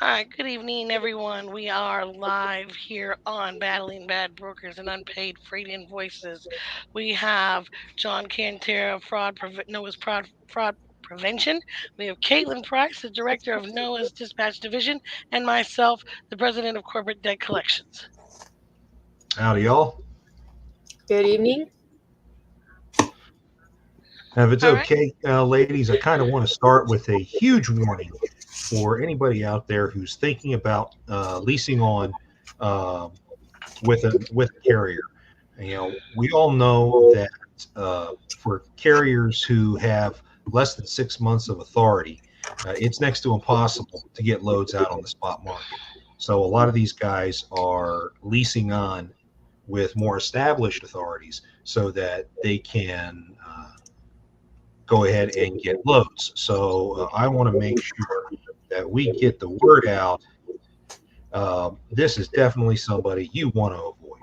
Hi, good evening, everyone. We are live here on Battling Bad Brokers and Unpaid Freight Invoices. We have John Cantera, Noah's Fraud Prevention. We have Caitlin Price, the director of Noah's Dispatch Division, and myself, the president of Corporate Debt Collections. Howdy, y'all. Good evening. Now, if it's All right. okay, ladies, I kind of want to start with a huge warning for anybody out there who's thinking about leasing on um with a carrier. We all know that for carriers who have less than 6 months of authority, it's next to impossible to get loads out on the spot market. So a lot of these guys are leasing on with more established authorities so that they can go ahead and get loads. So I want to make sure that we get the word out. This is definitely somebody you want to avoid.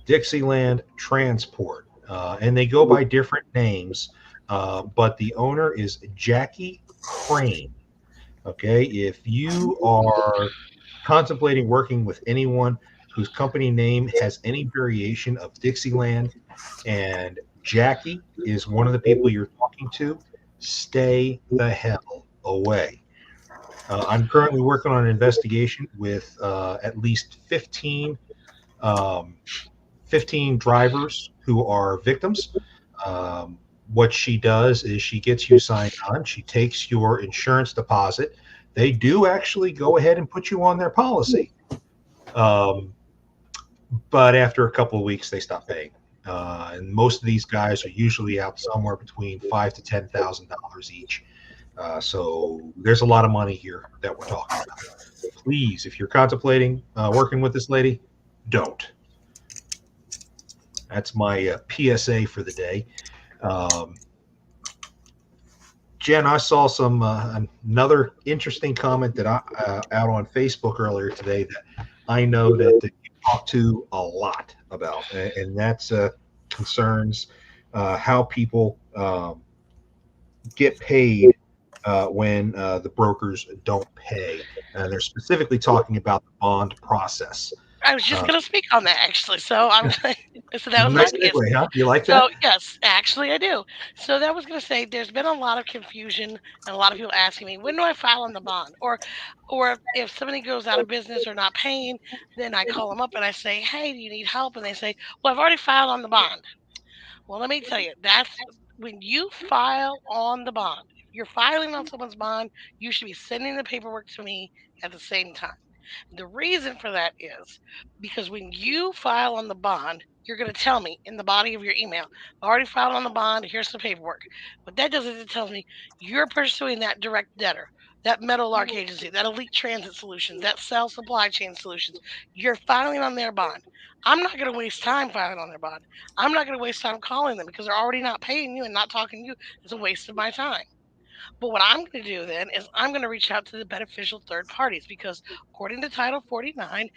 Dixieland Transport, and they go by different names, but the owner is Jackie Crane. Okay, if you are contemplating working with anyone whose company name has any variation of Dixieland, and Jackie is one of the people you're talking to, stay the hell away. I'm currently working on an investigation with at least um, 15 drivers who are victims. Um, what she does is she gets you signed on, she takes your insurance deposit. They do actually go ahead and put you on their policy. Um, but after a couple of weeks, they stop paying. And most of these guys are usually out somewhere between five to $10,000 each. So there's a lot of money here that we're talking about. Please, if you're contemplating working with this lady, don't. That's my PSA for the day. Um, Jen, I saw some another interesting comment that I out on Facebook earlier today that I know that you talk to a lot about, and that's concerns how people get paid when the brokers don't pay. And they're specifically talking about the bond process. I was just Uh, going to speak on that actually. So that was my nice piece. segue, huh? You like So that? yes, actually I do. So that was going to say there's been a lot of confusion and a lot of people asking me when do I file on the bond, or if somebody goes out of business or not paying, then I call them up and I say, hey, do you need help? And they say, well, I've already filed on the bond. Well, let me tell you, that's when you file on the bond. If you're filing on someone's bond, you should be sending the paperwork to me at the same time. The reason for that is because when you file on the bond, you're going to tell me in the body of your email, I already filed on the bond. Here's the paperwork. What that does is it tells me you're pursuing that direct debtor, that Meadowlark agency, that Elite Transit Solutions, that Cell Supply Chain Solutions. You're filing on their bond. I'm not going to waste time filing on their bond. I'm not going to waste time calling them because they're already not paying you and not talking to you. It's a waste of my time. But what I'm going to do then is I'm going to reach out to the beneficial third parties because according to Title 49,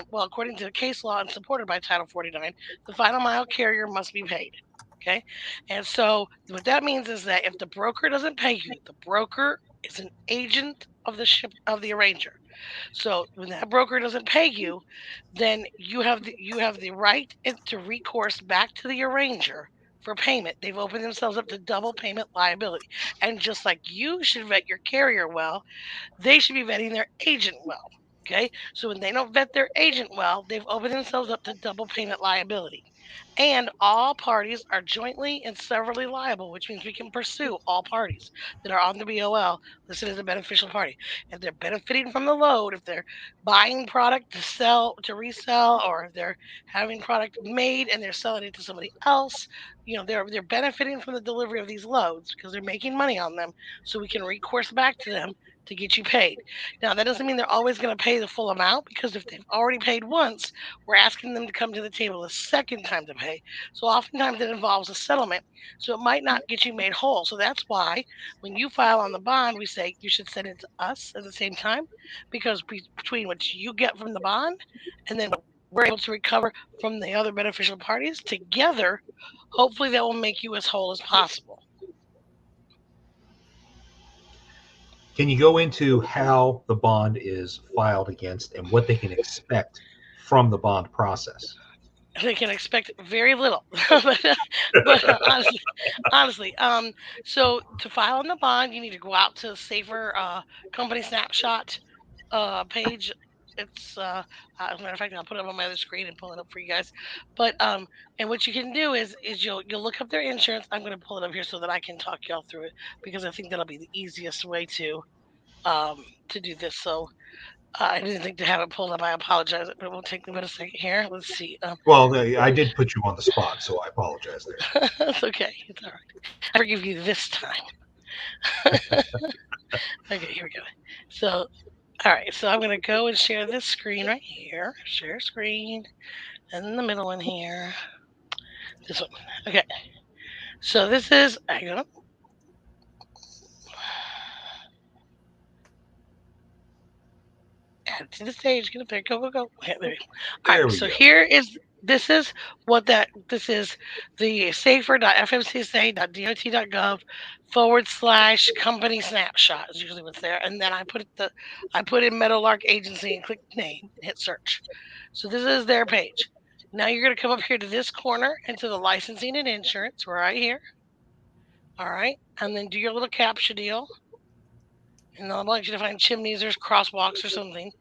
well, according to the case law and supported by Title 49, the final mile carrier must be paid. Okay. And so what that means is that if the broker doesn't pay you, the broker is an agent of the ship of the arranger. So when that broker doesn't pay you, then you have the right to recourse back to the arranger for payment. They've opened themselves up to double payment liability. And just like you should vet your carrier well, they should be vetting their agent well. Okay. So when they don't vet their agent well, they've opened themselves up to double payment liability. And all parties are jointly and severally liable, which means we can pursue all parties that are on the BOL listed as a beneficial party. If they're benefiting from the load, if they're buying product to sell, to resell, or if they're having product made and they're selling it to somebody else, they're benefiting from the delivery of these loads because they're making money on them. So we can recourse back to them to get you paid. Now, that doesn't mean they're always going to pay the full amount because if they've already paid once, we're asking them to come to the table a second time to pay. So oftentimes it involves a settlement. So it might not get you made whole. So that's why when you file on the bond, we say you should send it to us at the same time because between what you get from the bond and then what we're able to recover from the other beneficial parties together, hopefully that will make you as whole as possible. Can you go into how the bond is filed against and what they can expect from the bond process? They can expect very little, but honestly, so to file on the bond, you need to go out to Safer Company Snapshot page. It's as a matter of fact, I'll put it up on my other screen and pull it up for you guys. But and what you can do is you'll look up their insurance. I'm going to pull it up here so that I can talk y'all through it because I think that'll be the easiest way to do this. So I didn't think to have it pulled up. I apologize, but it will take me a second here. Let's see. Well, I did put you on the spot, so I apologize there. It's okay. It's all right. I forgive you this time. Okay, here we go. So, all right. So I'm gonna go and share this screen right here. Share screen, and then the middle one here. This one. Okay. So this is. Hang on. Add to the stage. Get up there. Go, go, go. Okay, there we go. All There right. we So go. here is. This is what that. This is the safer.fmcsa.dot.gov/company snapshot is usually what's there, and then I put in Meadowlark Agency and click name and hit search. So this is their page. Now you're gonna come up here to this corner and to the licensing and insurance right here. All right, and then do your little captcha deal. And I want you to find chimneys or crosswalks or something.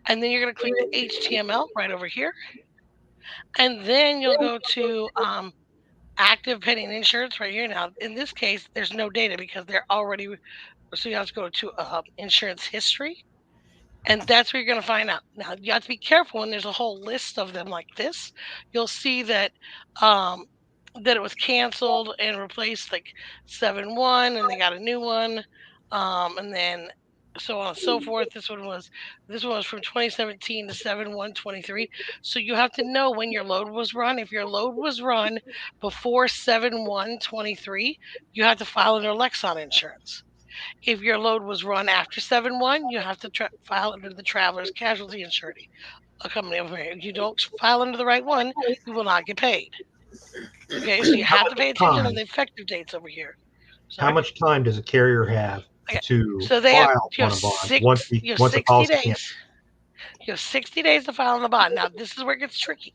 And then you're going to click the HTML right over here. And then you'll go to active pending insurance right here. Now, in this case, there's no data because they're already, so you have to go to insurance history. And that's where you're going to find out. Now, you have to be careful when there's a whole list of them like this. You'll see um, that it was canceled and replaced like 7-1, and they got a new one. And then so on and so forth. This one was from 2017 to 7/1/23. So you have to know when your load was run. If your load was run before 7/1/23, you have to file under Lexon insurance. If your load was run after 7/1, you have to file under the Traveler's Casualty Insurance, a company over here. If you don't file under the right one, you will not get paid. Okay, so you How have to much pay attention on time? the effective dates over here. How Sorry. much time does a carrier have Okay. to So file you on have a bond once six. You have once a 60 policy can't? days. You have 60 days to file on the bond. Now this is where it gets tricky.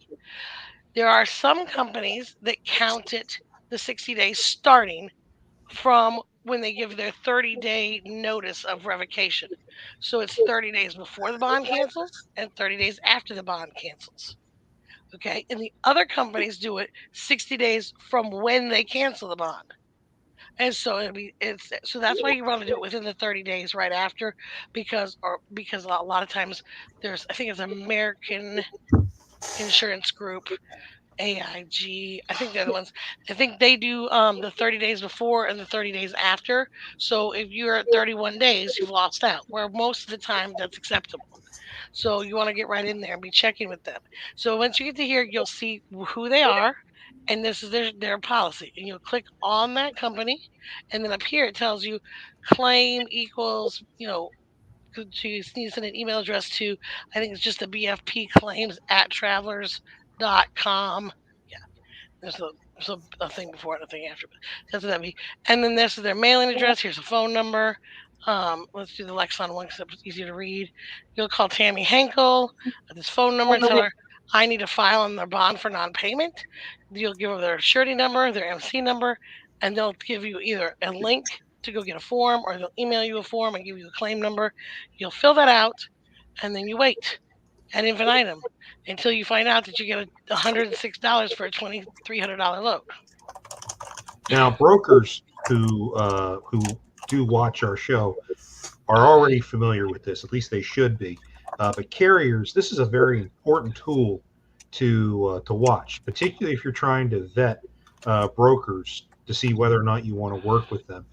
There are some companies that count it the 60 days starting from when they give their 30-day notice of revocation. So it's 30 days before the bond cancels and 30 days after the bond cancels. Okay. And the other companies do it 60 days from when they cancel the bond. And so so that's why you want to do it within the 30 days right after because a lot of times there's I think it's American Insurance Group, AIG. I think they're the ones. I think they do the 30 days before and the 30 days after. So if you're at 31 days, you've lost out. Where most of the time that's acceptable. So you want to get right in there and be checking with them. So once you get to here, you'll see who they are, and this is their policy. And you'll click on that company, and then up here it tells you claim equals to send an email address to I think it's just the BFP claims at travelers.com. Yeah, there's a thing before and a thing after, but that's what that be. And then this is their mailing address. Here's a phone number. Let's do the Lexon one because it's easier to read. You'll call Tammy Henkel at this phone number and tell her I need to file on their bond for non-payment. You'll give them their surety number, their MC number, and they'll give you either a link to go get a form or they'll email you a form and give you a claim number. You'll fill that out and then you wait ad infinitum until you find out that you get $106 for a $2,300 load. Now, brokers who do watch our show are already familiar with this. At least they should be. But carriers, this is a very important tool to watch, particularly if you're trying to vet brokers to see whether or not you want to work with them.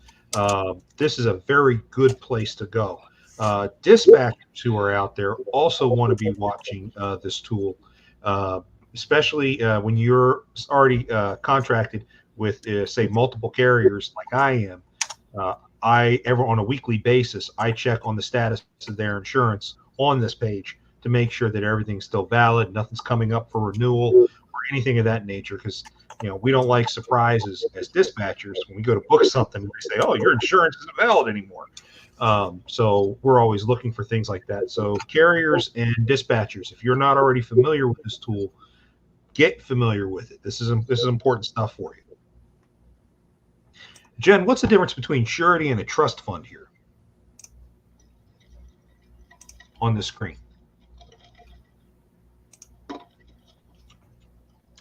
This is a very good place to go. Dispatchers who are out there also want to be watching this tool, especially when you're already contracted with, say, multiple carriers like I am. On a weekly basis, I check on the status of their insurance on this page to make sure that everything's still valid, nothing's coming up for renewal or anything of that nature. Because we don't like surprises as dispatchers when we go to book something. We say, "Oh, your insurance isn't valid anymore." So we're always looking for things like that. So carriers and dispatchers, if you're not already familiar with this tool, get familiar with it. This is important stuff for you. Jen, what's the difference between surety and a trust fund here on the screen?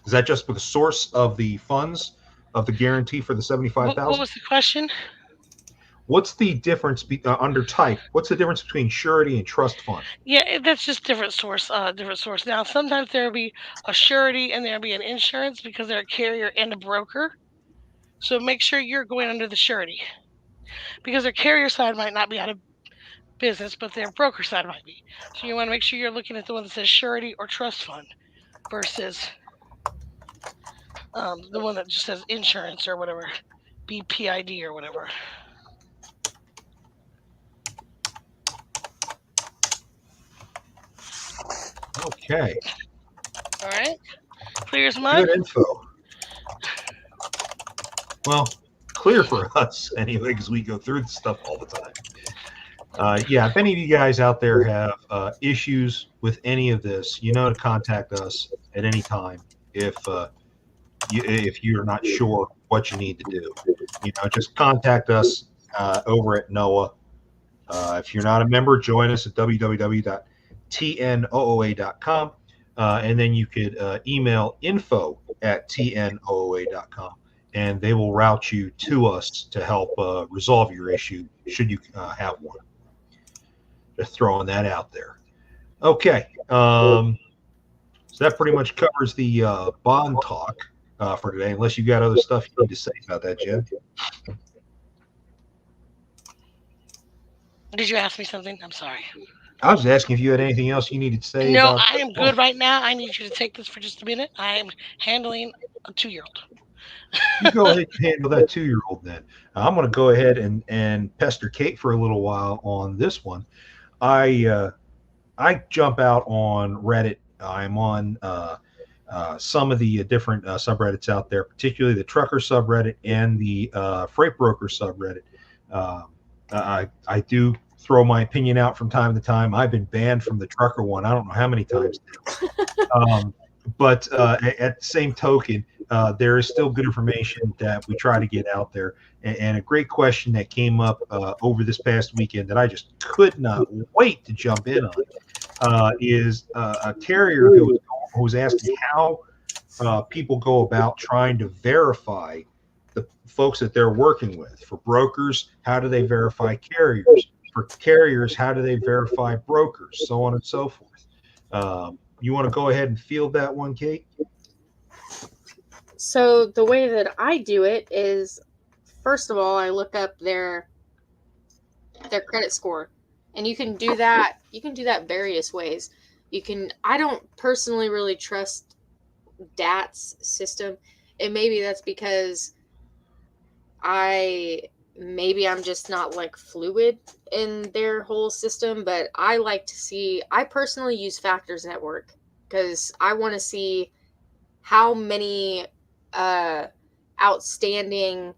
Is that just the source of the funds of the guarantee for the What 75,000? was the question? What's the difference under type? What's the difference between surety and trust fund? Yeah, that's just different source. Different source. Now, sometimes there'll be a surety and there'll be an insurance because they're a carrier and a broker. So make sure you're going under the surety because their carrier side might not be out of business, but their broker side might be. So you want to make sure you're looking at the one that says surety or trust fund versus the one that just says insurance or whatever, BPID or whatever. Okay, All right, clear as mud. good info. Well, clear for us anyway, because we go through this stuff all the time. Yeah, if any of you guys out there have issues with any of this, you know to contact us at any time if you're not sure what you need to do. Just contact us over at NOAA. If you're not a member, join us at www.tnooa.com. And then you could email info@tnooa.com, and they will route you to us to help resolve your issue should you have one. Just throwing that out there. Okay. So that pretty much covers the bond talk for today, unless you got other stuff you need to say about that, Jen. Did you ask me something? I'm sorry. I was asking if you had anything else you needed to say No, about. I am good right now. I need you to take this for just a minute. I am handling a 2-year-old. You go ahead and handle that 2-year-old then. I'm going to go ahead and pester Kate for a little while on this one. I jump out on Reddit. I'm on some of the different subreddits out there, particularly the trucker subreddit and the freight broker subreddit. I do throw my opinion out from time to time. I've been banned from the trucker one. I don't know how many times now. But at the same token, there is still good information that we try to get out there. And a great question that came up over this past weekend that I just could not wait to jump in on is a carrier who was asking how people go about trying to verify the folks that they're working with. For brokers, how do they verify carriers? For carriers, how do they verify brokers? So on and so forth. You want to go ahead and field that one, Kate? So the way that I do it is, first of all, I look up their credit score, and you can do that. You can do that various ways. I don't personally really trust DAT's system, and maybe that's because I'm just not like fluid in their whole system, but I personally use Factors Network because I want to see how many outstanding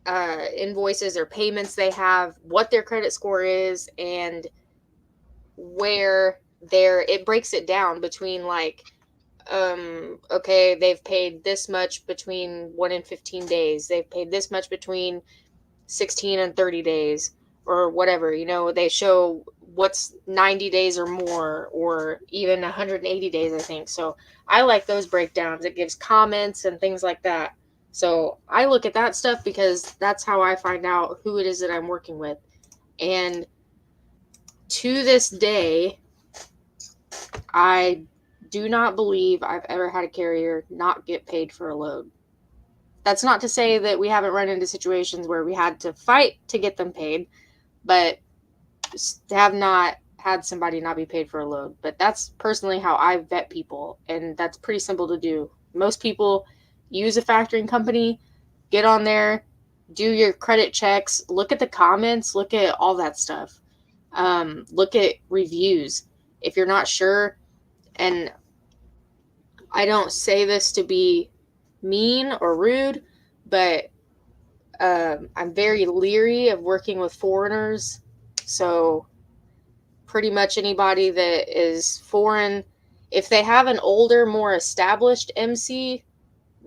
invoices or payments they have, what their credit score is, and where it breaks it down between like, okay, they've paid this much between 1 and 15 days. They've paid this much between 16 and 30 days or whatever. They show what's 90 days or more, or even 180 days, I think. So I like those breakdowns. It gives comments and things like that. So I look at that stuff because that's how I find out who it is that I'm working with. And to this day, I do not believe I've ever had a carrier not get paid for a load. That's not to say that we haven't run into situations where we had to fight to get them paid, but have not had somebody not be paid for a load. But that's personally how I vet people, and that's pretty simple to do. Most people use a factoring company, get on there, do your credit checks, look at the comments, look at all that stuff. Look at reviews. If you're not sure, and I don't say this to be mean or rude, but I'm very leery of working with foreigners. So pretty much anybody that is foreign, if they have an older, more established MC,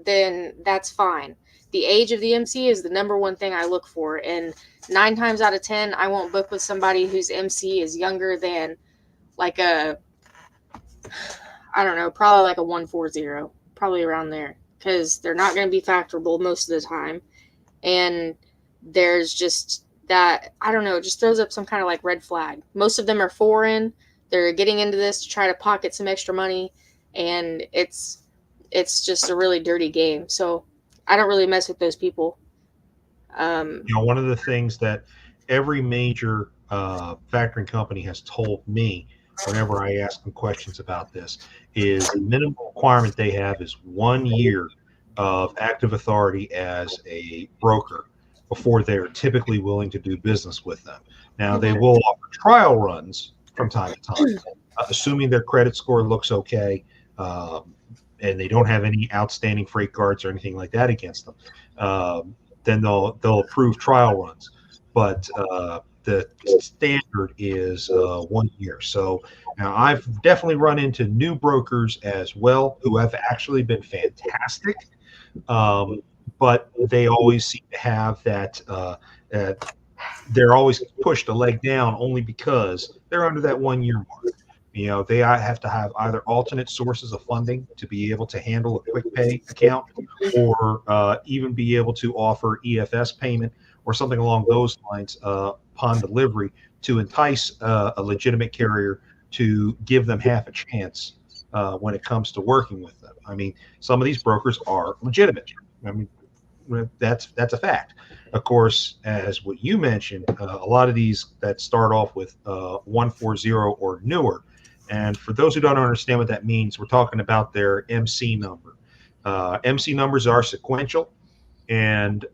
then that's fine. The age of the MC is the number one thing I look for. And 9 times out of 10, I won't book with somebody whose MC is younger than like a, I don't know, probably like a 140, probably around there. Because they're not going to be factorable most of the time. And there's just that, I don't know, it just throws up some kind of like red flag. Most of them are foreign. They're getting into this to try to pocket some extra money. And it's just a really dirty game. So I don't really mess with those people. One of the things that every major factoring company has told me whenever I ask them questions about this is the minimum requirement they have is 1 year of active authority as a broker before they're typically willing to do business with them. Now, they will offer trial runs from time to time, assuming their credit score looks okay. And they don't have any outstanding freight cards or anything like that against them, then they'll approve trial runs. But the standard is 1 year. So now I've definitely run into new brokers as well who have actually been fantastic, but they always seem to have that. They're always pushed a leg down only because they're under that 1 year mark. They have to have either alternate sources of funding to be able to handle a quick pay account, or even be able to offer EFS payment or something along those lines upon delivery to entice a legitimate carrier to give them half a chance when it comes to working with them. I mean, some of these brokers are legitimate. I mean, that's a fact. Of course, as what you mentioned, a lot of these that start off with 140 or newer. And for those who don't understand what that means, we're talking about their MC number. MC numbers are sequential, and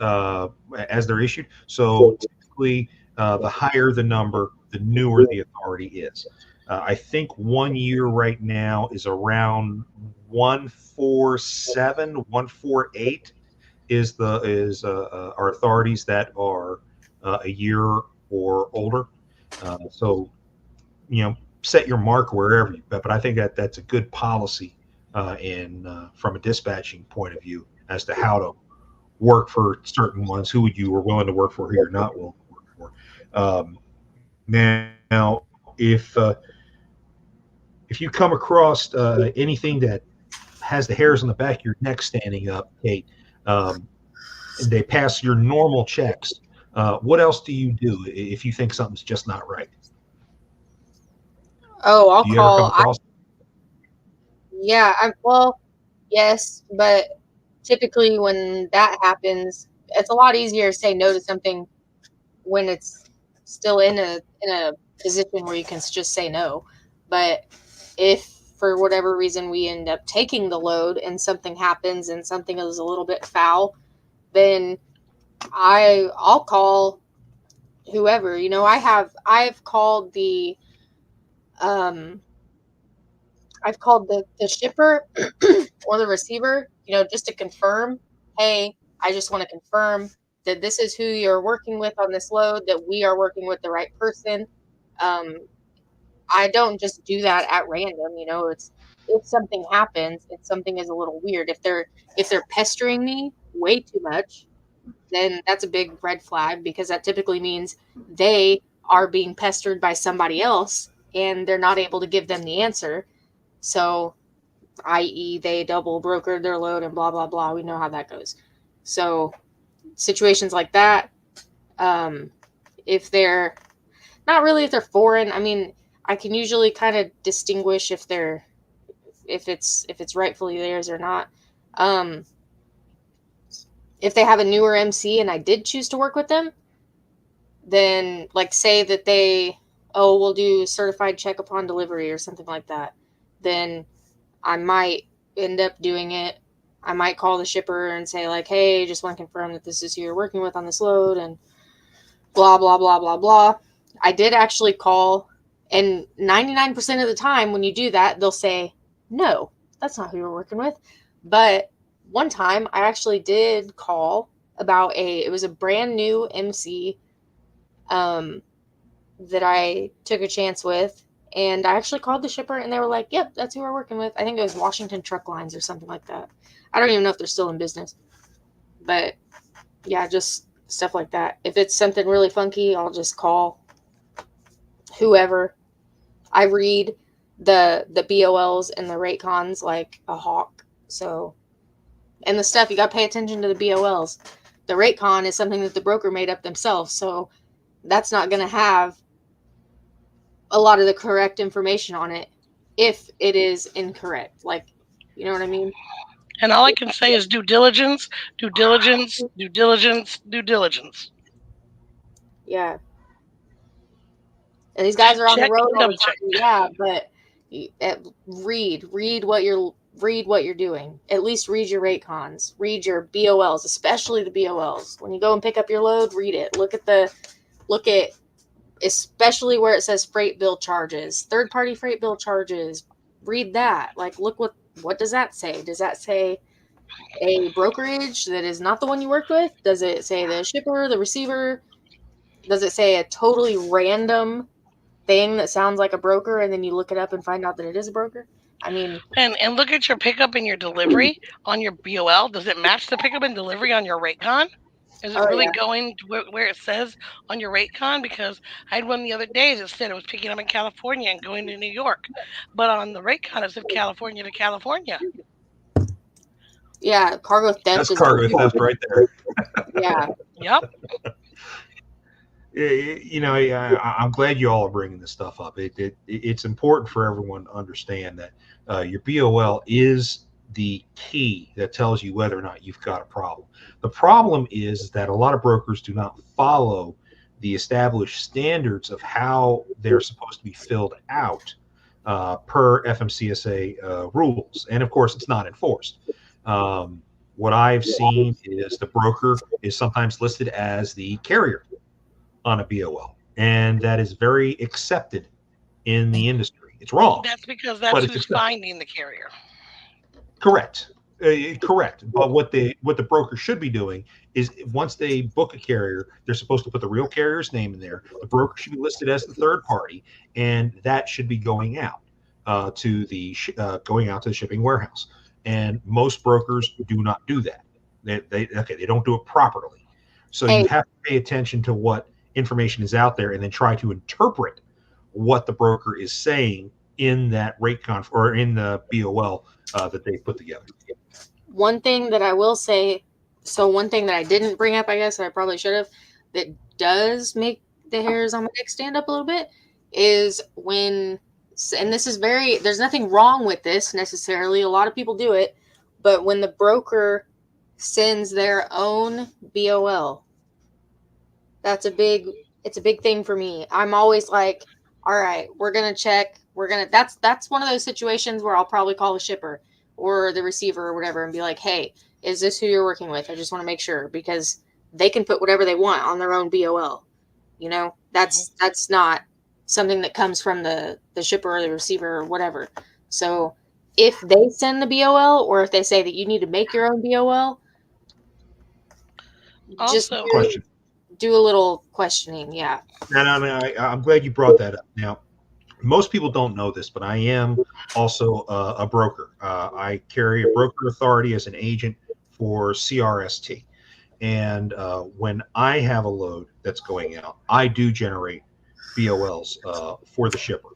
as they're issued. So typically, the higher the number, the newer the authority is. I think 1 year right now is around 147, 148 is our authorities that are a year or older. So set your mark wherever you bet. But I think that's a good policy from a dispatching point of view as to how to work for certain ones, who you are willing to work for, who you're not willing to work for. Now, if you come across anything that has the hairs on the back of your neck standing up, Kate, and they pass your normal checks, what else do you do if you think something's just not right? Oh, I'll Do you ever come call. across? Yeah, well, yes, but typically when that happens, it's a lot easier to say no to something when it's still in a position where you can just say no. But if for whatever reason we end up taking the load and something happens and something is a little bit foul, then I'll call whoever. I've called the um I've called the shipper or the receiver, just to confirm, hey, I just want to confirm that this is who you're working with on this load, that we are working with the right person. Um, I don't just do that at random, it's if something happens, if something is a little weird, if they're pestering me way too much, then that's a big red flag, because that typically means they are being pestered by somebody else and they're not able to give them the answer. So, i.e., they double brokered their load and blah, blah, blah. We know how that goes. So, situations like that, if they're not really, if they're foreign, I mean, I can usually kind of distinguish if it's rightfully theirs or not. If they have a newer MC and I did choose to work with them, then like say that we'll do certified check upon delivery or something like that, then I might end up doing it. I might call the shipper and say like, hey, just want to confirm that this is who you're working with on this load and blah, blah, blah, blah, blah. I did actually call, and 99% of the time when you do that, they'll say, no, that's not who you're working with. But one time I actually did call about it was a brand new MC um, that I took a chance with. And I actually called the shipper and they were like, yep, that's who we're working with. I think it was Washington Truck Lines or something like that. I don't even know if they're still in business. But yeah, just stuff like that. If it's something really funky, I'll just call whoever. I read the BOLs and the rate cons like a hawk. So, and the stuff, you got to pay attention to the BOLs. The rate con is something that the broker made up themselves. So that's not going to have a lot of the correct information on it if it is incorrect. Like, you know what I mean? And all I can say is due diligence, due diligence, due diligence, due diligence. Yeah. And these guys are on the Check road and all the double check. time. Yeah, but read what you're doing. At least read your rate cons. Read your BOLs, especially the BOLs. When you go and pick up your load, read it. Look at especially where it says freight bill charges, third party freight bill charges. Read that. Like, look what does that say? Does that say a brokerage that is not the one you worked with? Does it say the shipper, the receiver? Does it say a totally random thing that sounds like a broker and then you look it up and find out that it is a broker? I mean, And look at your pickup and your delivery on your BOL. Does it match the pickup and delivery on your rate con? Is it oh really yeah. going to where it says on your rate con? Because I had one the other day that said it was picking up in California and going to New York. But on the rate con, it said California to California. Yeah, cargo theft That's is cargo theft right there. yeah. Yep. I'm glad you all are bringing this stuff up. It's important for everyone to understand that your BOL is the key that tells you whether or not you've got a problem. The problem is that a lot of brokers do not follow the established standards of how they're supposed to be filled out per FMCSA rules, and of course, it's not enforced. Um, what I've seen is the broker is sometimes listed as the carrier on a BOL, and that is very accepted in the industry. It's wrong, That's because but that's it's who's accepted. finding the carrier. Correct. Correct. But what the broker should be doing is once they book a carrier, they're supposed to put the real carrier's name in there. The broker should be listed as the third party, and that should be going out to the shipping warehouse. And most brokers do not do that. They don't do it properly. So you Hey, have to pay attention to what information is out there, and then try to interpret what the broker is saying in that rate conf or in the BOL that they put together. one thing that I will say, so one thing that I didn't bring up, I guess I probably should have, that does make the hairs on my neck stand up a little bit is when, and this is very, there's nothing wrong with this necessarily. A lot of people do it, but when the broker sends their own BOL, that's it's a big thing for me. I'm always like, all right, we're going to check. That's one of those situations where I'll probably call the shipper or the receiver or whatever and be like, hey, is this who you're working with? I just want to make sure because they can put whatever they want on their own BOL. You know, Mhm. that's not something that comes from the shipper or the receiver or whatever. So if they send the BOL or if they say that you need to make your own BOL, just Also, Question. do a little questioning. Yeah. And I'm glad you brought that up. Now, most people don't know this, but I am also a broker. I carry a broker authority as an agent for CRST. And when I have a load that's going out, I do generate BOLs for the shipper.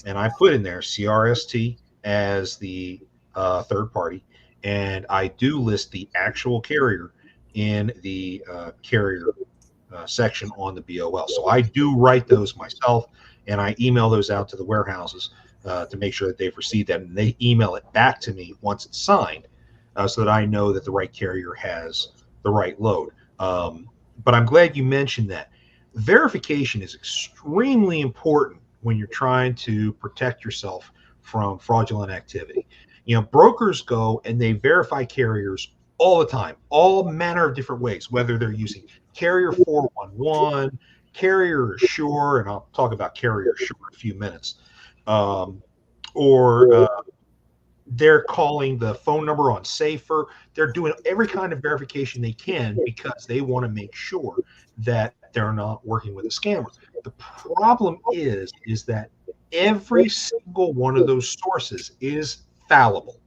And I put in there CRST as the third party. And I do list the actual carrier in the carrier section on the BOL. So I do write those myself, and I email those out to the warehouses to make sure that they've received that, and they email it back to me once it's signed, so that I know that the right carrier has the right load. But I'm glad you mentioned that. Verification is extremely important when you're trying to protect yourself from fraudulent activity. Brokers go and they verify carriers all the time, all manner of different ways, whether they're using Carrier 411, Carrier Assure, and I'll talk about Carrier Assure in a few minutes, or They're calling the phone number on safer. They're doing every kind of verification they can because they want to make sure that they're not working with a scammer. The problem is that every single one of those sources is fallible.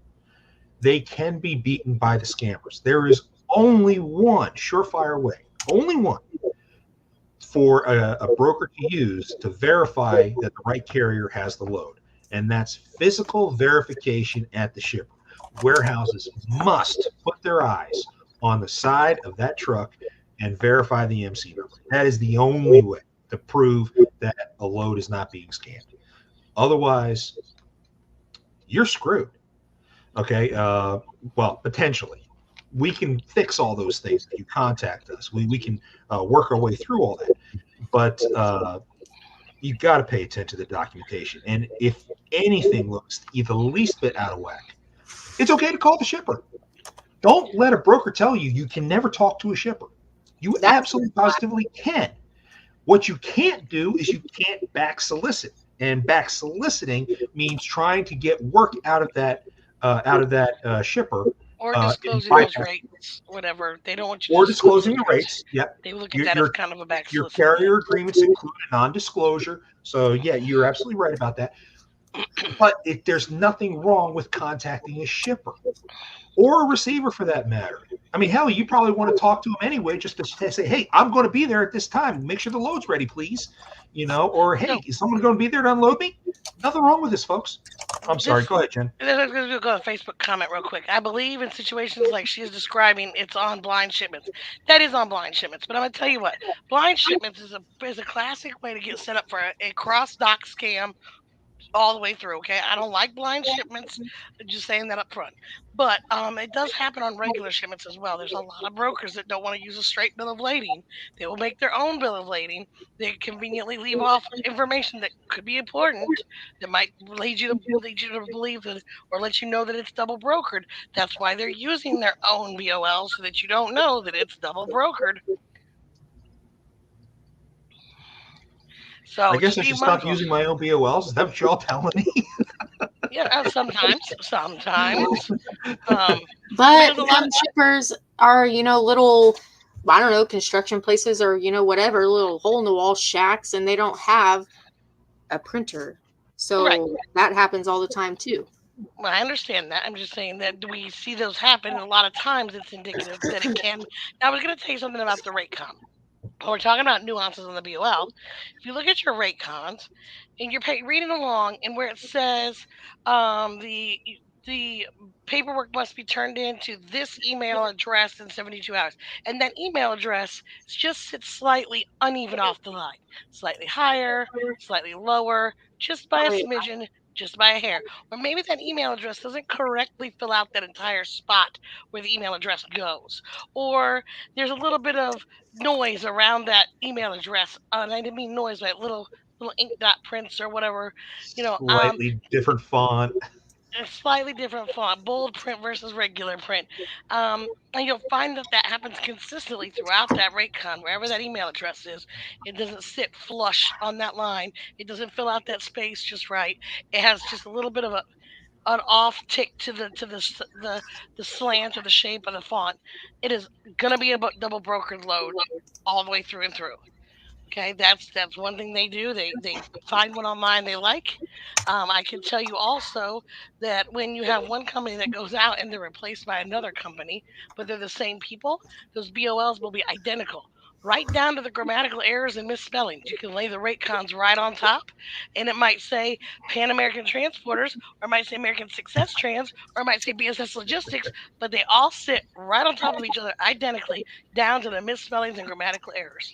They can be beaten by the scammers. There is only one surefire way, only one for a broker to use to verify that the right carrier has the load, and that's physical verification at the shipper. Warehouses must put their eyes on the side of that truck and verify the MC number. That is the only way to prove that a load is not being scammed. Otherwise, you're screwed. Okay. Well, potentially. We can fix all those things if you contact us. We can work our way through all that. But you got to pay attention to the documentation. And if anything looks the least bit out of whack, it's okay to call the shipper. Don't let a broker tell you you can never talk to a shipper. You absolutely positively can. What you can't do is you can't back solicit. And back soliciting means trying to get work out of that shipper, Or in disclosing those bypass, rates, whatever. They don't want you to or disclose disclosing those the rates. rates. Yep. They look at Your that as your kind of a back your soliciting carrier agreements include a non-disclosure. So yeah, you're absolutely right about that. But there's nothing wrong with contacting a shipper or a receiver for that matter. I mean, hell, you probably want to talk to them anyway, just to say, hey, I'm going to be there at this time. Make sure the load's ready, please. Or hey, So is someone going to be there to unload me? Nothing wrong with this, folks. I'm sorry. this Go ahead, Jen. let's go to Facebook comment real quick. I believe in situations like she is describing, it's on blind shipments. That is on blind shipments. But I'm gonna tell you what, blind shipments is a classic way to get set up for a cross dock scam all the way through. Okay, I don't like blind shipments. Just saying that up front. But it does happen on regular shipments as well. There's a lot of brokers that don't want to use a straight bill of lading. They will make their own bill of lading. They conveniently leave off information that could be important, that might lead you to believe that, or let you know that it's double brokered. That's why they're using their own BOL, so that you don't know that it's double brokered. I So guess just I be should stop mindful. using my own BOLs. Is that what y'all telling me? Yeah, sometimes. Um, But because a lot some shippers are, little, I don't know, construction places or, whatever, little hole in the wall shacks, and they don't have a printer. right. So that happens all the time too. Well, I understand that. I'm just saying that we see those happen, and a lot of times it's indicative that it can. Now, I was going to tell you something about the rate com. We're talking about nuances on the BOL. If you look at your rate cons and you're reading along, and where it says the paperwork must be turned in to this email address in 72 hours, and that email address just sits slightly uneven off the line, slightly higher, slightly lower, just by a smidgen, just by a hair. Or maybe that email address doesn't correctly fill out that entire spot where the email address goes. Or there's a little bit of noise around that email address. And I didn't mean noise, but little ink dot prints or whatever. You know, Slightly different font. a slightly different font, bold print versus regular print. And you'll find that that happens consistently throughout that rate con, wherever that email address is. It doesn't sit flush on that line. It doesn't fill out that space just right. It has just a little bit of an off tick to the slant or the shape of the font. It is gonna be a double brokered load all the way through and through. Okay, that's one thing they do. They find one online they like. I can tell you also that when you have one company that goes out and they're replaced by another company, but they're the same people, those BOLs will be identical, right down to the grammatical errors and misspellings. You can lay the rate cons right on top, and it might say Pan American Transporters, or it might say American Success Trans, or it might say BSS Logistics, but they all sit right on top of each other identically, down to the misspellings and grammatical errors.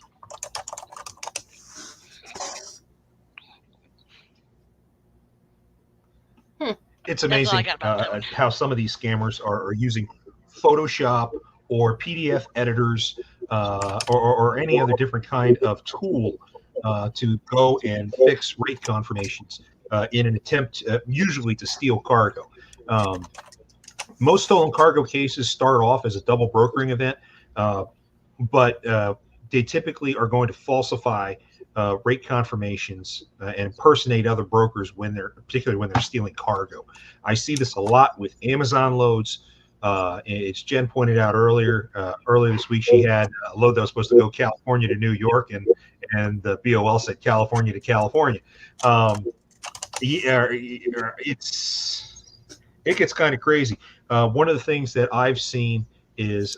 It's That's all I amazing got about that one. how some of these scammers are using Photoshop or PDF editors, or any other different kind of tool to go and fix rate confirmations in an attempt, usually to steal cargo. Um, Most stolen cargo cases start off as a double brokering event, but they typically are going to falsify rate confirmations and impersonate other brokers particularly when they're stealing cargo. I see this a lot with Amazon loads. As Jen pointed out earlier this week, she had a load that was supposed to go California to New York, and the BOL said California to California. Yeah, it gets kind of crazy. One of the things that I've seen is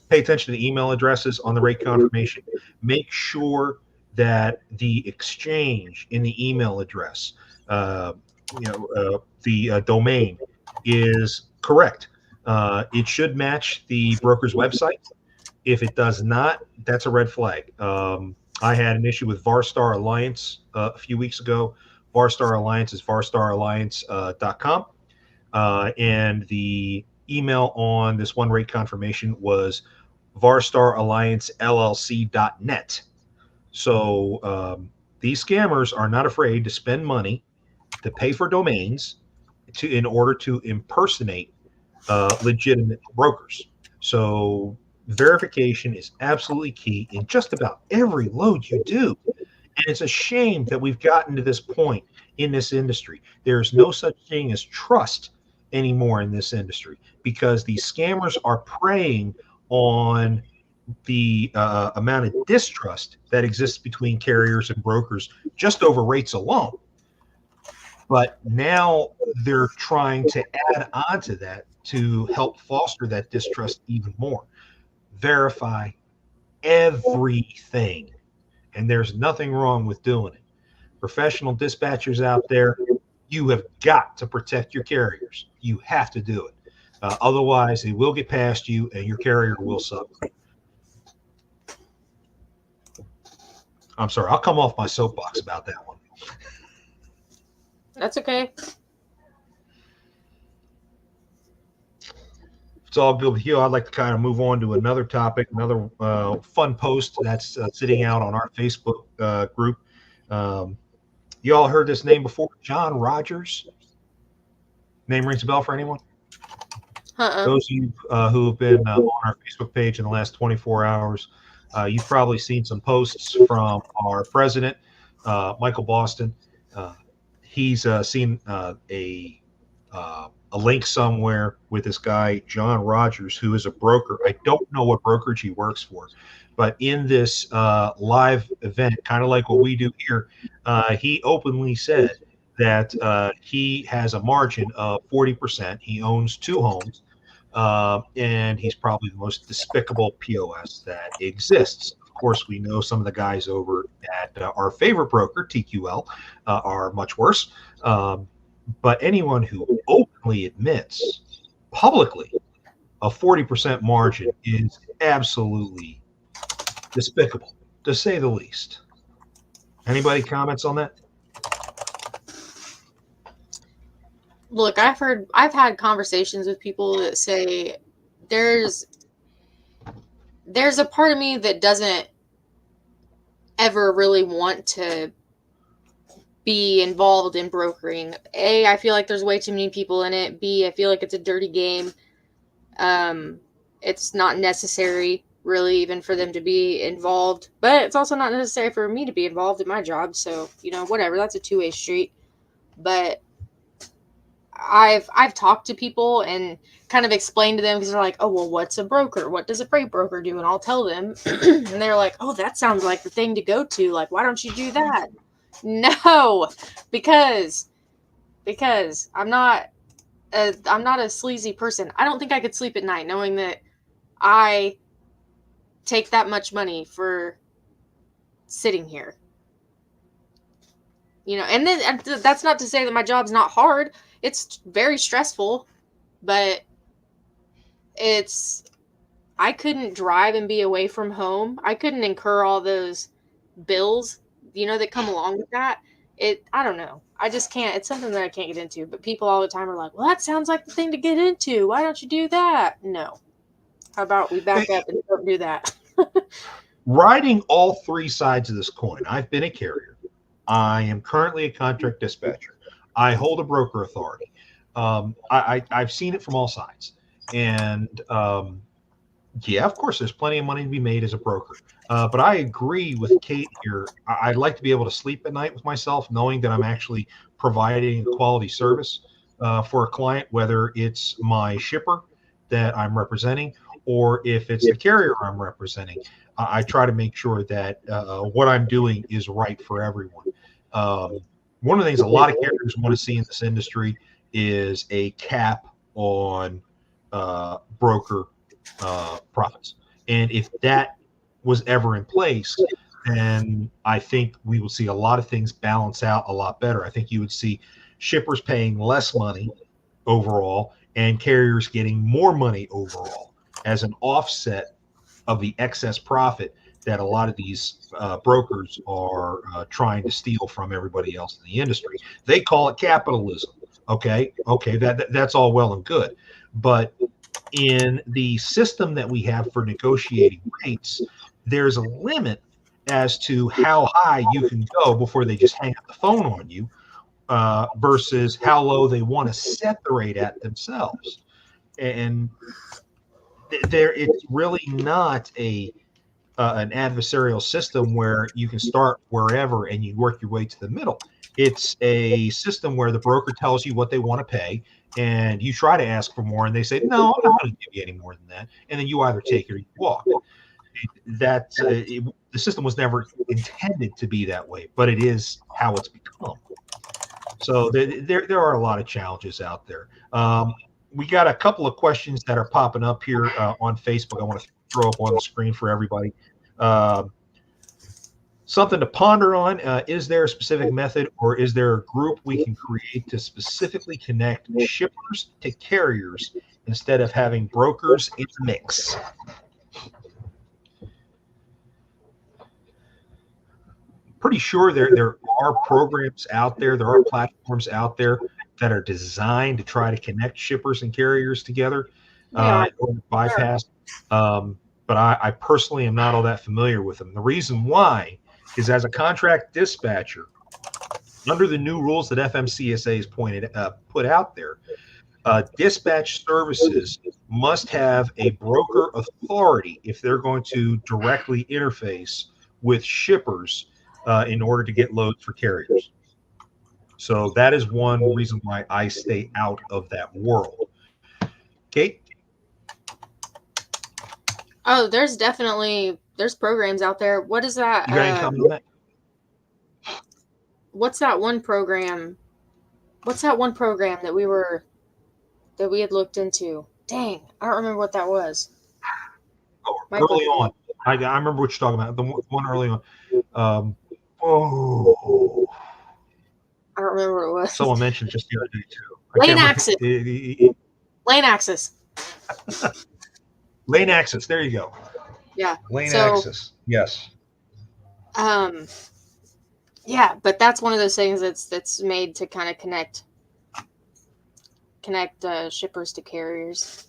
pay attention to email addresses on the rate confirmation. Make sure that the exchange in the email address, the domain is correct. It should match the broker's website. If it does not, that's a red flag. I had an issue with Varstar Alliance a few weeks ago. Varstar Alliance is varstaralliance.com. And the email on this one rate confirmation was varstaralliancellc.net. So these scammers are not afraid to spend money to pay for domains in order to impersonate legitimate brokers. So verification is absolutely key in just about every load you do. And it's a shame that we've gotten to this point in this industry. There's no such thing as trust anymore in this industry because these scammers are preying on the amount of distrust that exists between carriers and brokers just over rates alone. But now they're trying to add on to that to help foster that distrust even more. Verify everything. And there's nothing wrong with doing it. Professional dispatchers out there, you have got to protect your carriers. You have to do it. Otherwise, they will get past you and your carrier will suffer. I'm sorry, I'll come off my soapbox about that one. That's okay. It's all good with you. I'd like to kind of move on to another topic, another fun post that's sitting out on our Facebook group. You all heard this name before? John Rogers. Name rings a bell for anyone? Those of you who have been on our Facebook page in the last 24 hours, you've probably seen some posts from our president, Michael Boston. He's seen a link somewhere with this guy, John Rogers, who is a broker. I don't know what brokerage he works for, but in this live event, kind of like what we do here, he openly said that he has a margin of 40%. He owns 2 homes, and he's probably the most despicable POS that exists. Of course, we know some of the guys over at our favorite broker, TQL, are much worse. But anyone who openly admits publicly a 40% margin is absolutely despicable, to say the least. Anybody comments on that? Look, I've had conversations with people that say there's a part of me that doesn't ever really want to be involved in brokering. A, I feel like there's way too many people in it. B, I feel like it's a dirty game. It's not necessary, really, even for them to be involved. But it's also not necessary for me to be involved in my job. So, whatever. That's a two-way street. But I've talked to people and kind of explained to them because they're like, oh, well, what's a broker? What does a freight broker do? And I'll tell them. And they're like, oh, that sounds like the thing to go to. Like, why don't you do that? No, because I'm not a sleazy person. I don't think I could sleep at night knowing that I take that much money for sitting here. And then that's not to say that my job's not hard. It's very stressful, but I couldn't drive and be away from home. I couldn't incur all those bills that come along with that. I don't know. I just can't. It's something that I can't get into. But people all the time are like, well, that sounds like the thing to get into. Why don't you do that? No. How about we back up and don't do that? Riding all 3 sides of this coin. I've been a carrier. I am currently a contract dispatcher. I hold a broker authority. I've seen it from all sides. And Yeah, of course, there's plenty of money to be made as a broker. But I agree with Kate here. I'd like to be able to sleep at night with myself, knowing that I'm actually providing a quality service for a client, whether it's my shipper that I'm representing or if it's the carrier I'm representing. I try to make sure that what I'm doing is right for everyone. Um, One of the things a lot of carriers want to see in this industry is a cap on broker profits. And if that was ever in place, then I think we will see a lot of things balance out a lot better. I think you would see shippers paying less money overall and carriers getting more money overall as an offset of the excess profit that a lot of these brokers are trying to steal from everybody else in the industry. They call it capitalism. Okay, that's all well and good, but in the system that we have for negotiating rates, there's a limit as to how high you can go before they just hang up the phone on you, versus how low they want to set the rate at themselves. And there, it's really not a an adversarial system where you can start wherever and you work your way to the middle. It's a system where the broker tells you what they want to pay, and you try to ask for more, and they say, "No, I'm not going to give you any more than that." And then you either take it or you walk. The system was never intended to be that way, but it is how it's become. So there are a lot of challenges out there. We got a couple of questions that are popping up here on Facebook. I want to throw up on the screen for everybody. Uh, Something to ponder on. Is there a specific method or is there a group we can create to specifically connect shippers to carriers instead of having brokers in the mix? Pretty sure there are programs out there, there are platforms out there that are designed to try to connect shippers and carriers together They are. in order to bypass. But I personally am not all that familiar with them. The reason why is as a contract dispatcher, under the new rules that FMCSA has put out there, dispatch services must have a broker authority if they're going to directly interface with shippers in order to get loads for carriers. So that is one reason why I stay out of that world. Kate, Oh, there's programs out there. What is that? you got any comment on that? What's that one program? What's that one program that we had looked into? Dang, I don't remember what that was. Oh, Might early on, I remember what you're talking about. The one early on. Oh, I don't remember what it was. someone mentioned just the other day too. I Lane can't Access. remember. Lane Access. Lane Access. There you go. Yeah. Lane So, Access. Yes. um, yeah, but that's one of those things that's made to kind of connect shippers to carriers.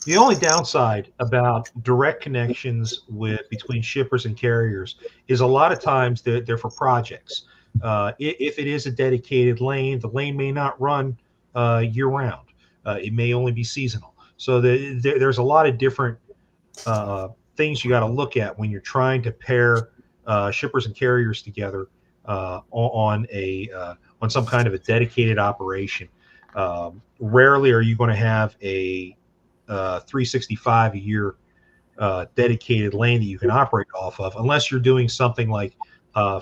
The only downside about direct connections with between shippers and carriers is a lot of times they're for projects. If it is a dedicated lane, the lane may not run year round. It may only be seasonal. So there's a lot of different things you got to look at when you're trying to pair shippers and carriers together on some kind of a dedicated operation. Rarely are you going to have a 365 a year dedicated lane that you can operate off of, unless you're doing something like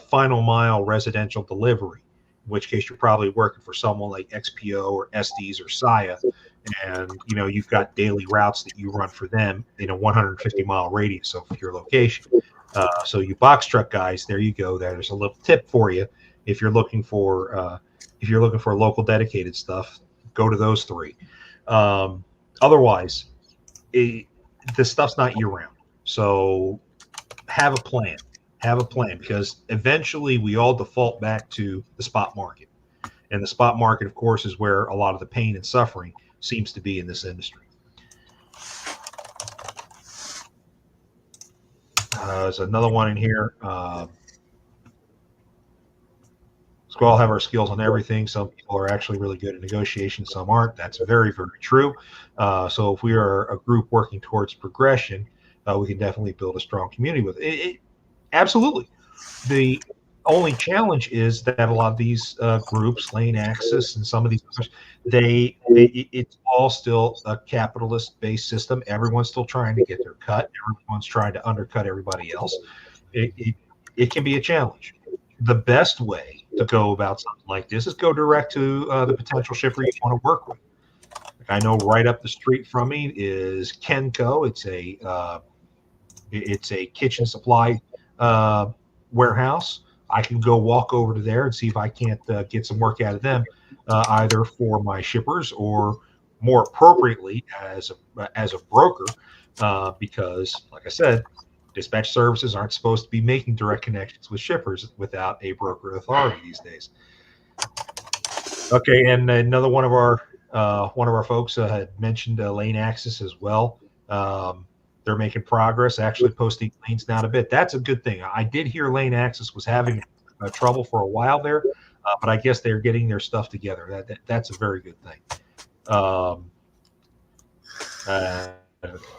final mile residential delivery, in which case you're probably working for someone like XPO or Estes or Saya, and you've got daily routes that you run for them in a 150-mile radius of your location. So you box truck guys, there you go. There's a little tip for you if you're looking for local dedicated stuff. Go to those three. Otherwise, this stuff's not year round. So have a plan. Have a plan, because eventually we all default back to the spot market. And the spot market, of course, is where a lot of the pain and suffering seems to be in this industry. There's another one in here. we all have our skills on everything. Some people are actually really good at negotiation, some aren't. That's very, very true. So if we are a group working towards progression, we can definitely build a strong community with it. Absolutely. The only challenge is that a lot of these groups, Lane Axis, and some of these others, it's all still a capitalist-based system. Everyone's still trying to get their cut. Everyone's trying to undercut everybody else. It, it, it can be a challenge. The best way to go about something like this is go direct to the potential shipper you want to work with. Like I know right up the street from me is Kenco. It's a kitchen supply uh, warehouse. I can go walk over to there and see if I can't get some work out of them, either for my shippers or more appropriately as a broker, because, like I said, dispatch services aren't supposed to be making direct connections with shippers without a broker authority these days. Okay, and another one of our folks had mentioned lane access as well. They're making progress, actually posting lanes down a bit. That's a good thing. I did hear lane access was having trouble for a while there, but I guess they're getting their stuff together. That's a very good thing. Um,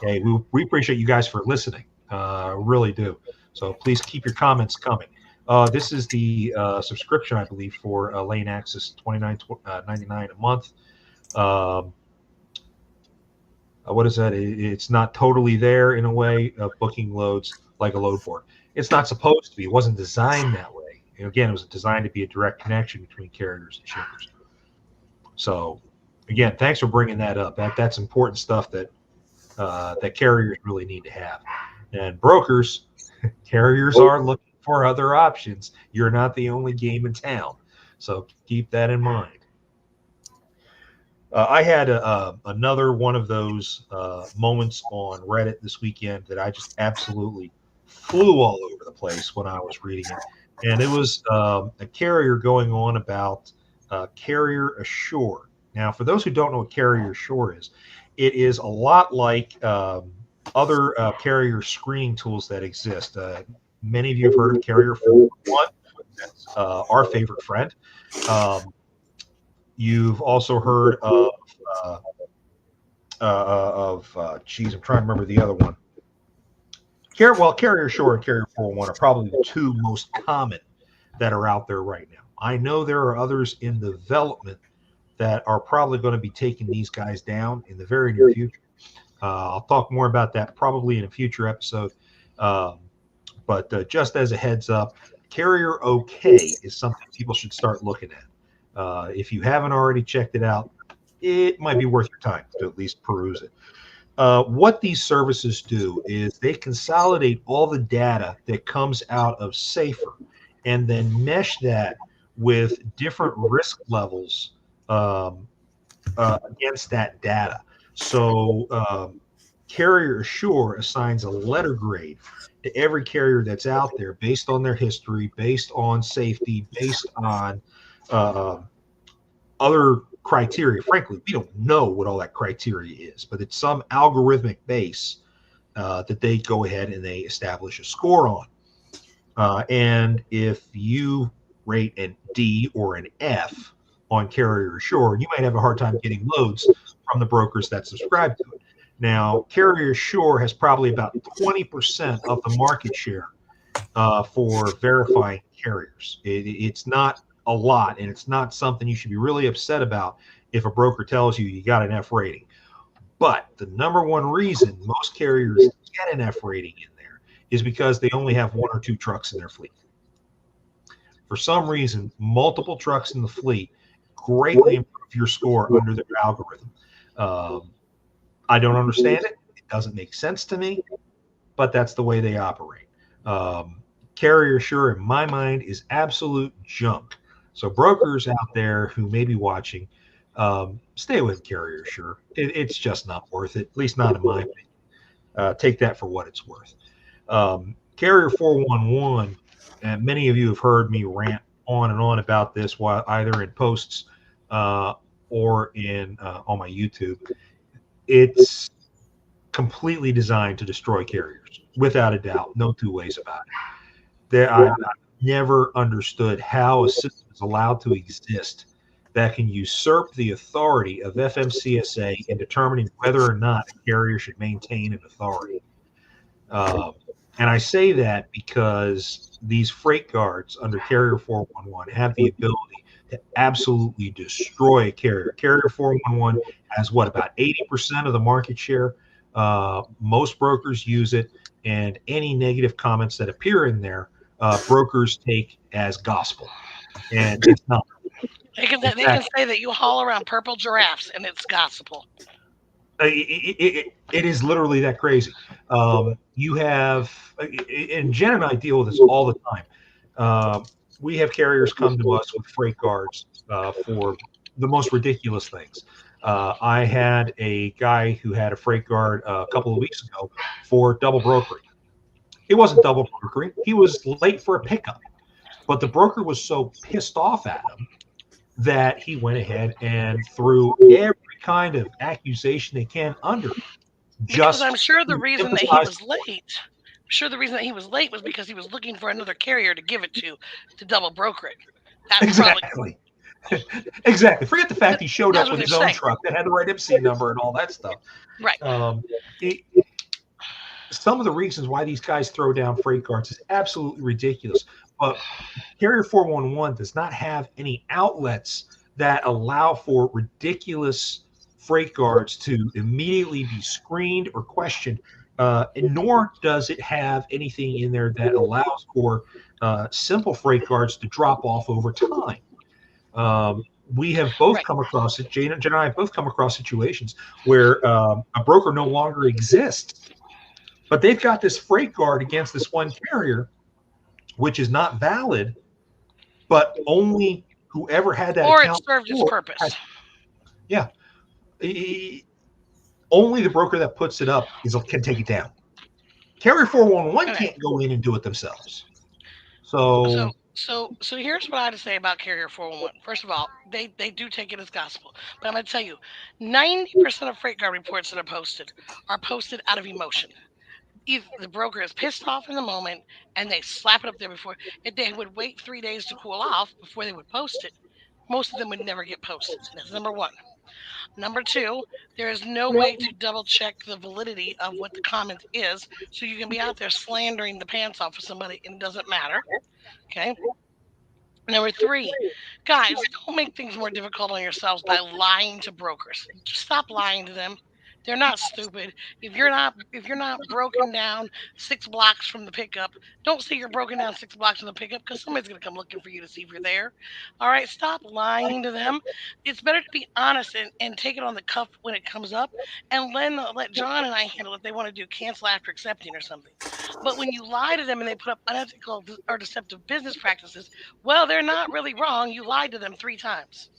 hey, we appreciate you guys for listening. Really do. So please keep your comments coming. This is the subscription, I believe, for Lane Access, $29.99 a month. What is that? It's not totally there in a way. Booking loads like a load board. It's not supposed to be. It wasn't designed that way. And again, it was designed to be a direct connection between carriers and shippers. So, again, thanks for bringing that up. That's important stuff that carriers really need to have. And brokers, carriers are looking for other options. You're not the only game in town. So keep that in mind. I had another one of those moments on Reddit this weekend that I just absolutely flew all over the place when I was reading it. And it was a carrier going on about Carrier Assure. Now, for those who don't know what Carrier Assure is, it is a lot like other carrier screening tools that exist. Many of you have heard of Carrier 411. That's our favorite friend. You've also heard geez, I'm trying to remember the other one. Carrier Shore and Carrier 401 are probably the two most common that are out there right now. I know there are others in development that are probably going to be taking these guys down in the very near future. I'll talk more about that probably in a future episode. But just as a heads up, Carrier OK is something people should start looking at. If you haven't already checked it out, it might be worth your time to at least peruse it. What these services do is they consolidate all the data that comes out of Safer and then mesh that with different risk levels against that data. So Carrier Assure assigns a letter grade to every carrier that's out there based on their history, based on safety, based on other criteria. Frankly, we don't know what all that criteria is, but it's some algorithmic base that they go ahead and they establish a score on. And if you rate an D or an F on Carrier Assure, you might have a hard time getting loads from the brokers that subscribe to it. Now, Carrier Assure has probably about 20% of the market share for verifying carriers. It's not a lot, and it's not something you should be really upset about if a broker tells you you got an F rating. But the number one reason most carriers get an F rating in there is because they only have one or two trucks in their fleet. For some reason, multiple trucks in the fleet greatly improve your score under their algorithm. I don't understand it. It doesn't make sense to me, but that's the way they operate. Carrier Assure, in my mind, is absolute junk. So brokers out there who may be watching, stay with Carrier Assure. It's just not worth it, at least not in my opinion. Take that for what it's worth. Carrier 411, and many of you have heard me rant on and on about this, while either in posts or in on my YouTube. It's completely designed to destroy carriers, without a doubt. No two ways about it. never understood how a system is allowed to exist that can usurp the authority of FMCSA in determining whether or not a carrier should maintain an authority. Um, and I say that because these freight guards under Carrier 411 have the ability to absolutely destroy a carrier. Carrier 411 has what, about 80% of the market share. Most brokers use it, and any negative comments that appear in there, brokers take as gospel. And it's not. In They can fact, say that you haul around purple giraffes and it's gospel. it is literally that crazy. You have, and Jen and I deal with this all the time. We have carriers come to us with freight guards for the most ridiculous things. I had a guy who had a freight guard a couple of weeks ago for double brokering. It wasn't double brokering. He was late for a pickup, but the broker was so pissed off at him that he went ahead and threw every kind of accusation they can under him, Because just I'm sure the to reason that he emphasize was late, I'm sure the reason that he was late was because he was looking for another carrier to give it to double broker it. That's probably exactly. Exactly. Forget the fact he showed that's up what with they're his own saying. truck that had the right MC number and all that stuff. Right. It, some of the reasons why these guys throw down freight guards is absolutely ridiculous. But Carrier 411 does not have any outlets that allow for ridiculous freight guards to immediately be screened or questioned, nor does it have anything in there that allows for simple freight guards to drop off over time. We have both Right. come across it. Jen and I have both come across situations where a broker no longer exists, but they've got this freight guard against this one carrier, which is not valid, but only whoever had that Or it account served its before purpose. has, yeah, only the broker that puts it up can take it down. Carrier 411 Okay. can't go in and do it themselves. So So so here's what I had to say about Carrier 411. First of all, they do take it as gospel. But I'm gonna tell you, 90% of freight guard reports that are posted out of emotion. Either the broker is pissed off in the moment and they slap it up there before, if they would wait 3 days to cool off before they would post it, most of them would never get posted. That's number one. Number two, there is no way to double check the validity of what the comment is, so you can be out there slandering the pants off of somebody and it doesn't matter. Okay. Number three, guys, don't make things more difficult on yourselves by lying to brokers. Just stop lying to them. They're not stupid. If you're not broken down 6 blocks from the pickup, don't say you're broken down 6 blocks from the pickup because somebody's gonna come looking for you to see if you're there. All right, stop lying to them. It's better to be honest and take it on the cuff when it comes up, and let John and I handle it if they want to do cancel after accepting or something. But when you lie to them and they put up unethical or deceptive business practices, well, they're not really wrong. You lied to them 3 times.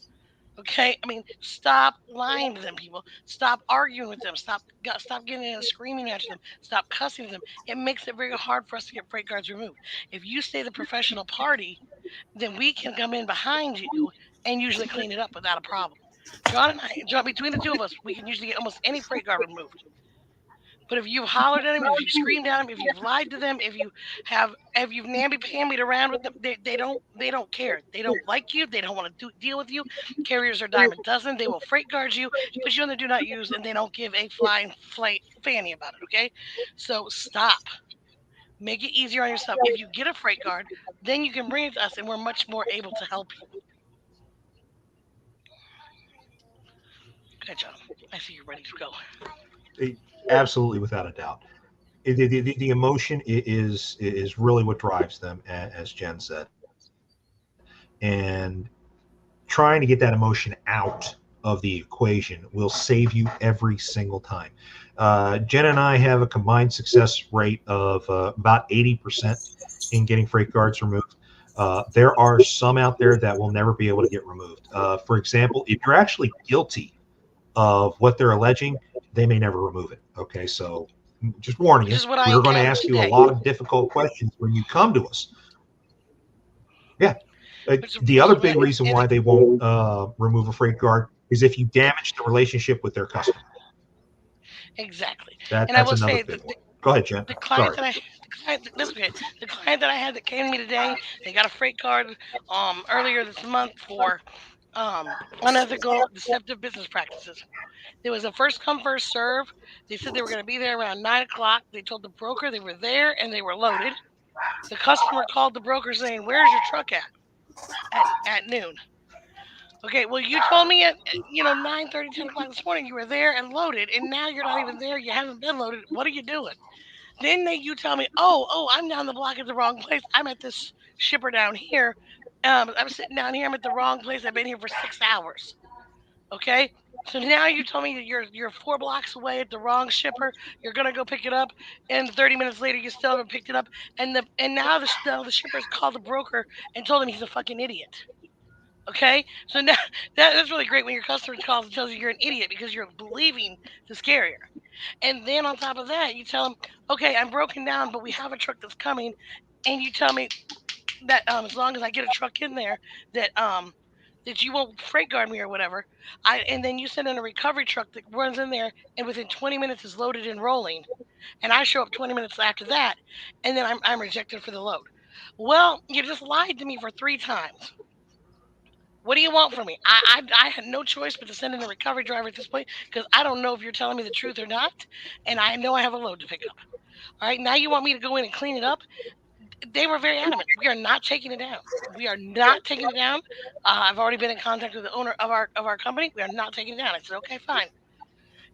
Okay, I mean, stop lying to them, people. Stop arguing with them. Stop getting in and screaming at them. Stop cussing at them. It makes it very hard for us to get freight guards removed. If you stay the professional party, then we can come in behind you and usually clean it up without a problem. John, between the two of us, we can usually get almost any freight guard removed. But if you've hollered at them, if you screamed at them, if you've lied to them, if you've namby pambied around with them, they don't care. They don't like you. They don't want to deal with you. Carriers are dime a dozen. They will freight guard you, put you on the do not use, and they don't give a flying fanny about it. Okay, so stop. Make it easier on yourself. If you get a freight guard, then you can bring it to us, and we're much more able to help you. Okay, John. I see you're ready to go. absolutely, without a doubt. The emotion is really what drives them, as Jen said, and trying to get that emotion out of the equation will save you every single time. Jen and I have a combined success rate of about 80% in getting freight guards removed. There are some out there that will never be able to get removed. For example, if you're actually guilty of what they're alleging, they may never remove it. Okay, so just warning Which you, is what I we're going to am ask you a today. lot of difficult questions when you come to us. Yeah. The Which other is big what, reason why they won't remove a freight guard is if you damage the relationship with their customer. exactly. And I That's will another say big that one. Go ahead, Jen. the client Sorry. that I The client that I had that came to me today, they got a freight card earlier this month for unethical, deceptive business practices. There was a first come first serve. They said they were going to be there around 9 o'clock. They told the broker they were there and they were loaded. The customer called the broker saying, "Where's your truck at noon?" Okay, well, you told me at 9:30, 10 o'clock this morning you were there and loaded, and now you're not even there. You haven't been loaded. What are you doing? Then you tell me, "Oh, I'm down the block at the wrong place. I'm at this shipper down here. I'm sitting down here. I'm at the wrong place. I've been here for 6 hours." Okay, so now you told me that you're 4 blocks away at the wrong shipper. You're gonna go pick it up, and 30 minutes later you still haven't picked it up. And now the shipper's called the broker and told him he's a fucking idiot. Okay, so now that's really great when your customer calls and tells you you're an idiot because you're believing this carrier. And then on top of that, you tell them, "Okay, I'm broken down, but we have a truck that's coming." And you tell me that as long as I get a truck in there, that that you won't freight guard me or whatever. And then you send in a recovery truck that runs in there and within 20 minutes is loaded and rolling. And I show up 20 minutes after that, and then I'm rejected for the load. Well, you just lied to me for 3 times. What do you want from me? I had no choice but to send in a recovery driver at this point because I don't know if you're telling me the truth or not, and I know I have a load to pick up. All right, now you want me to go in and clean it up? They were very adamant. We are not taking it down. We are not taking it down. I've already been in contact with the owner of our company. We are not taking it down. I said, okay, fine.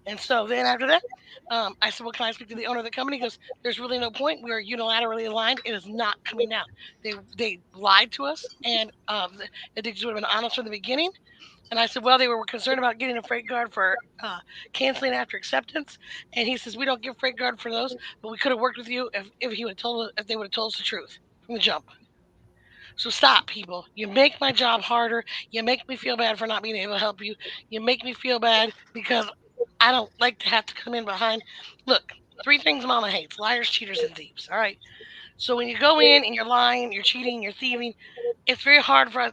And so then after that, I said, well, can I speak to the owner of the company? He goes, there's really no point. We are unilaterally aligned. It is not coming down. They lied to us, and they just would have been honest from the beginning. And I said, well, they were concerned about getting a freight guard for canceling after acceptance. And he says, we don't give freight guard for those, but we could have worked with you if he would have told us, if they would have told us the truth from the jump. So stop, people. You make my job harder. You make me feel bad for not being able to help you. You make me feel bad because I don't like to have to come in behind. Look, 3 things Mama hates: liars, cheaters, and thieves. All right. So when you go in and you're lying, you're cheating, you're thieving, it's very hard for us.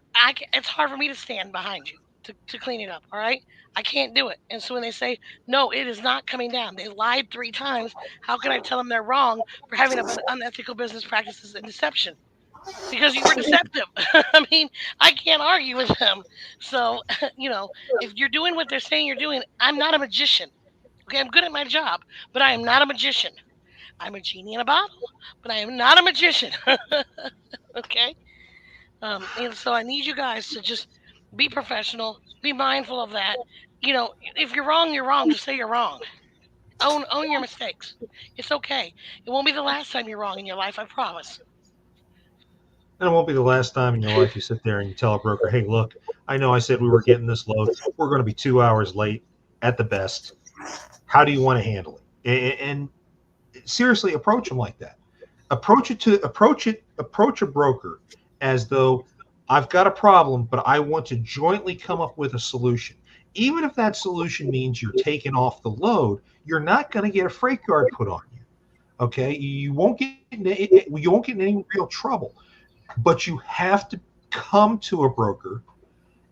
It's hard for me to stand behind you to clean it up. All right, I can't do it. And so when they say no, it is not coming down. They lied 3 times. How can I tell them they're wrong for having unethical business practices and deception? Because you were deceptive. I mean, I can't argue with them. So if you're doing what they're saying you're doing, I'm not a magician. Okay, I'm good at my job, but I am not a magician. I'm a genie in a bottle, but I am not a magician. Okay. And so I need you guys to just be professional, be mindful of that. If you're wrong, you're wrong. Just say you're wrong. Own your mistakes. It's okay. It won't be the last time you're wrong in your life. I promise. And it won't be the last time in your life you sit there and you tell a broker, hey, look, I know I said we were getting this load. We're going to be 2 hours late at the best. How do you want to handle it? And seriously, approach them like that. Approach a broker as though I've got a problem, but I want to jointly come up with a solution. Even if that solution means you're taking off the load, you're not going to get a freight guard put on you. Okay, you won't get in any real trouble, but you have to come to a broker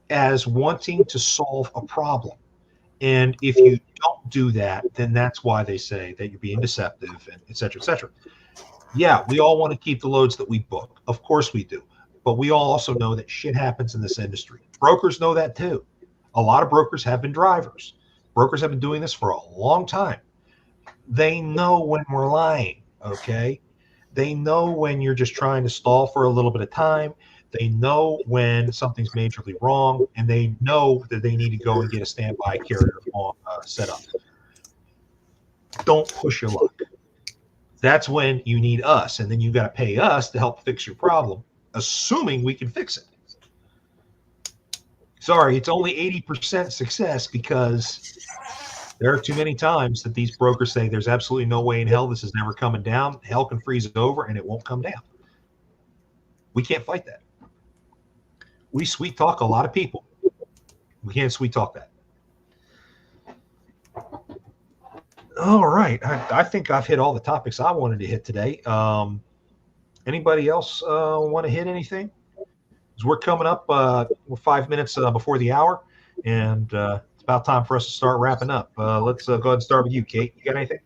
as wanting to solve a problem. And if you don't do that, then that's why they say that you're being deceptive and et cetera, et cetera. Yeah, we all want to keep the loads that we book. Of course we do. But we all also know that shit happens in this industry. Brokers know that too. A lot of brokers have been drivers. Brokers have been doing this for a long time. They know when we're lying, okay? They know when you're just trying to stall for a little bit of time. They know when something's majorly wrong, and they know that they need to go and get a standby carrier set up. Don't push your luck. That's when you need us, and then you've got to pay us to help fix your problem, assuming we can fix it. Sorry, it's only 80% success because there are too many times that these brokers say there's absolutely no way in hell this is never coming down. Hell can freeze it over, and it won't come down. We can't fight that. We sweet talk a lot of people. We can't sweet talk that. All right. I think I've hit all the topics I wanted to hit today. Anybody else want to hit anything? Because we're coming up, we're 5 minutes before the hour, and it's about time for us to start wrapping up. Let's go ahead and start with you, Kate. You got anything?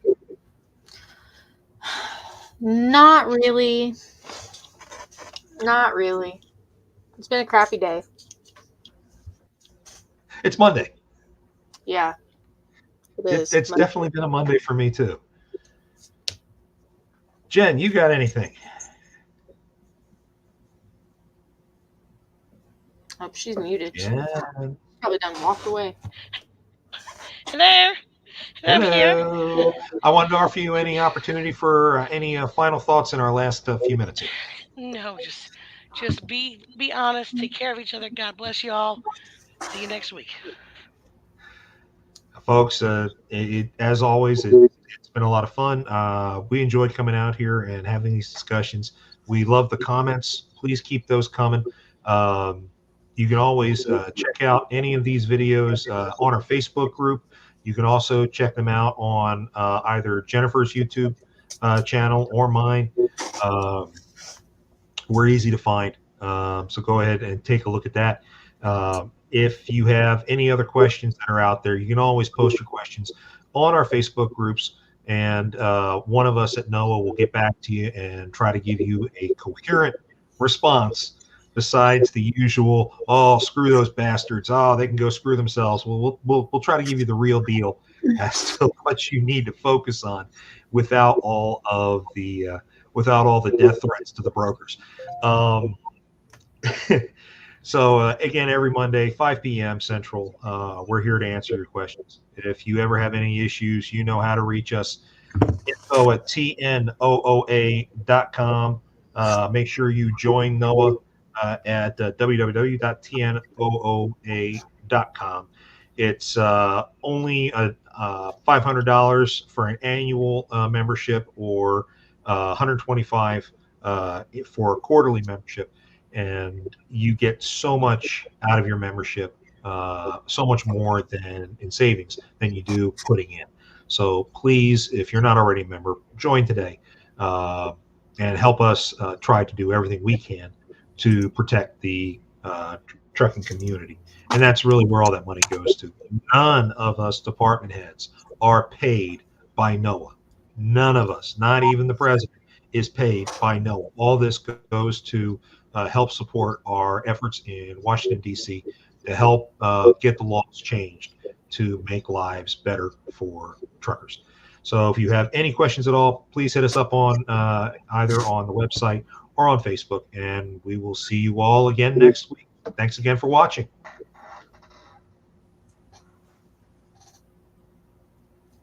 Not really. Not really. It's been a crappy day. It's Monday. Yeah, it is. It's definitely been a Monday for me too. Jen, you got anything? Oh, she's muted. Yeah. Probably done walked away. Hello, and I'm here. Hello. I wanted to offer you any opportunity for any final thoughts in our last few minutes here. No, just be honest. Take care of each other. God bless you all. See you next week. Folks, as always, it's been a lot of fun. We enjoyed coming out here and having these discussions. We love the comments. Please keep those coming. Um, you can always check out any of these videos on our Facebook group. You can also check them out on either Jennifer's YouTube channel or mine. Um, we're easy to find. So go ahead and take a look at that. If you have any other questions that are out there, you can always post your questions on our Facebook groups, and one of us at NOAA will get back to you and try to give you a coherent response besides the usual, oh, screw those bastards. Oh, they can go screw themselves. We'll try to give you the real deal as to what you need to focus on without all of the death threats to the brokers. Um, so again, every Monday, 5 p.m. Central, we're here to answer your questions. If you ever have any issues, you know how to reach us. Info at tnooa.com. Make sure you join NOAA at www.tnooa.com. It's only $500 for an annual membership, or $125 for a quarterly membership, and you get so much out of your membership, so much more than in savings than you do putting in. So please, if you're not already a member, join today and help us try to do everything we can to protect the trucking community. And that's really where all that money goes to. None of us department heads are paid by NOAA. None of us, not even the president, is paid by NOAA. All this goes to help support our efforts in Washington, D.C., to help get the laws changed to make lives better for truckers. So if you have any questions at all, please hit us up on either on the website or on Facebook, and we will see you all again next week. Thanks again for watching.